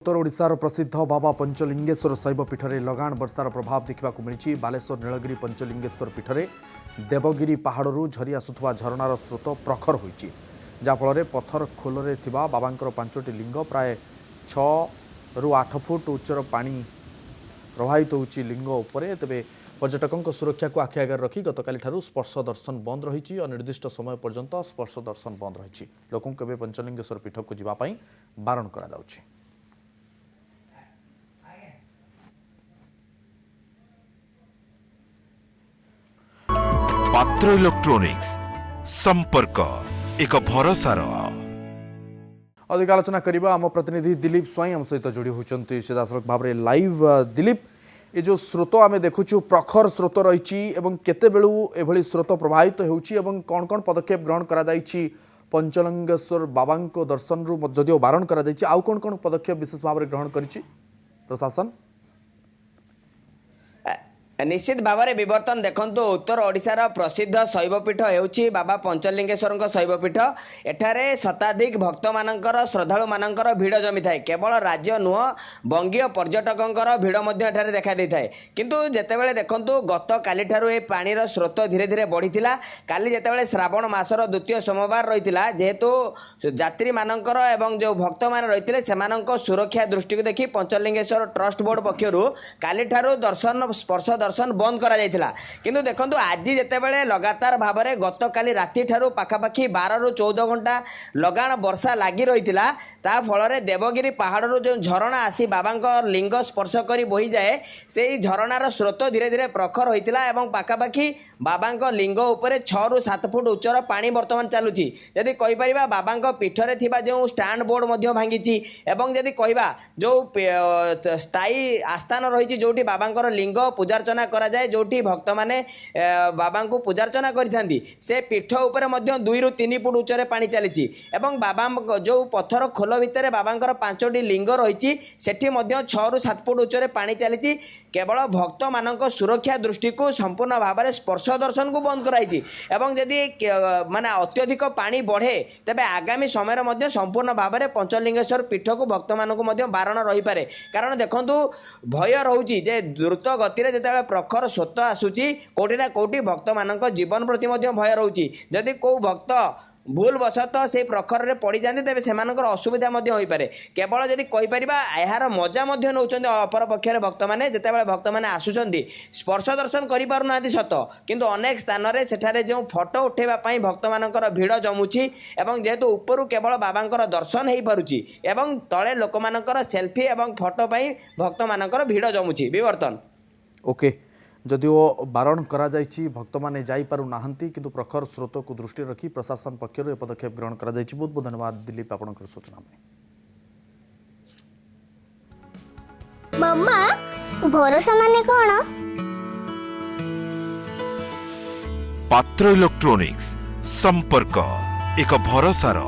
उत्तर ओडिशार प्रसिद्ध बाबा पंचलिंगेश्वर शैवपीठ में लगाण वर्षार प्रभाव देखा मिली। बालेश्वर नीलगिरी पंचलिंगेश्वर पीठ में देवगिरी पहाड़ू झरी आसुवा झरणार स्रोत प्रखर होती, जहाँफल पत्थर खोल बाबांकर 5टी लिंग प्राय 6 ରୁ 8 फुट उच्चर पानी प्रवाहित होची लिंग उपरे। तेबे पर्यटकों सुरक्षा को आखि आगे रखी गतकाली स्पर्श दर्शन बंद रही। अनिर्दिष्ट समय पर्यंत स्पर्श दर्शन बंद रही। लोकों को पंचलिंगेश्वर पीठ को जावाई बारण करा जाउछि। पात्र इलेक्ट्रोनिक्स संपर्क एक भरोसार। अधिक आलोचना करबा आम प्रतिनिधि दिलीप स्वाई आम सहित जोड़ी होती सीधासख भाव में लाइव। दिलीप, ये जो स्रोत आम देखुचु प्रखर स्रोत रही केते बेलू एभली स्रोत प्रवाहित होउची एवं कौन कौन पदक्षेप ग्रहण करा जायछि पंचलिंगेश्वर बाबा को दर्शन रु जदिओ बारण करा जायछि आउ कौन कौन पदक्षेप विशेष भाव में ग्रहण करिछि प्रशासन? निश्चित भाव में बर्तमान देखो उत्तर ओडिशार प्रसिद्ध शैवपीठ होउछि बाबा पंचलिंगेश्वर शैवपीठ। एठारे शताधिक भक्त मानकर श्रद्धालु मानकर भिड़ जमी थाए। केवल राज्य नुह बंगीय पर्यटकों भिड़ एठारे देखा दी थाए। किंतु जेतेबेले देखंतु गत काली ठारू ए पानीर स्रोत धीरे धीरे बढ़ीथिला। काली जेतेबेले श्रावण मासर द्वितीय सोमवार रहिथिला, जेहेतु यात्री मानकर एवं जो भक्त मान रहिथिले सेमानक सुरक्षा दृष्टि को देखि पंचलिंगेश्वर ट्रस्ट बोर्ड पक्षरु काली ठारू दर्शन स्पर्श दर्शन बंद करा जायतिला। किंतु देखंतु आज जेतेबेले लगातार भाव में गत काली राति ठारू पाखापाखि 12 ରୁ 14 घंटा लगाण वर्षा लगी रहितिला। ता फल देवगिरी पहाड़ू जो झरणा आसी बाबा लिंग स्पर्श करी बोही जाए, से झरणार स्रोत धीरे धीरे प्रखर होइतिला एवं पाखापाखि बाबा लिंग उपरे 6 ରୁ 7 फुट उच्चर पानी वर्तमान चलुची। जदि कहि परिबा बाबा पीठरे थिबा जो स्टैंड बोर्ड मध्य भांगीची एवं जदि कहिबा जो स्थायी आस्थान रही जोटी बाबा लिंग पूजार्चना करा जाए, जोटी भक्त माने बाबा को पूजार्चना करिथांती, से पीठ उपरे मध्य 2 ରୁ 3 फुट उच्चरे पानी चलीची एवं बाबा जो पत्थर खोल भितर बाबा 5टी लिंग रही सेठी मध्य 6 ରୁ 7 फुट उच्चरे पानी चलीची। केवल भक्त मानक सुरक्षा दृष्टि को संपूर्ण भाव में स्पर्श दर्शन को बंद कराई एवं जदि माने अत्यधिक पानी बढ़े तेबे आगामी समय में संपूर्ण भाव में पंचलिंगेश्वर पीठ को भक्त मानक बारण रही पारे। कारण देखंतु भय रोची जे द्रुत गति रे जेतेबेले प्रखर स्रोत आसुची कोटी ना कोटी भक्त मानक जीवन प्रति भय रोची। जदि को भक्त भूल वशतः से प्रखर में पड़ जाते तेज से असुविधा हो पारे। केवल जदि कहीपर यार मजा नौकरी अपर पक्षर भक्त मैंने जितेबाला भक्त मैंने आसुंच स्पर्श दर्शन करना सत, किंतु अनेक स्थान में सेठारे जो फोटो उठेबाई भक्त मानकर भिड़ जमुची एवं जेहेतु उपरू केवल बाबा दर्शन हो पारुची एवं तले लोक मानकर सेल्फी एवं फोटो पाई भक्त मानकर भिड़ जमुची। विवर्तन ओके, जदिओ बारण करा जायछि भक्त माने जाई पारु नाहंती, किंतु प्रखर स्रोत को दृष्टि रखी प्रशासन पक्षर पदक्षेप ग्रहण करा जायछि। बहुत बहुत धन्यवाद दिलीप आपनकर सूचना में। मम्मा भरोसा माने कोन? पात्र इलेक्ट्रोनिक्स संपर्क एक भरोसार।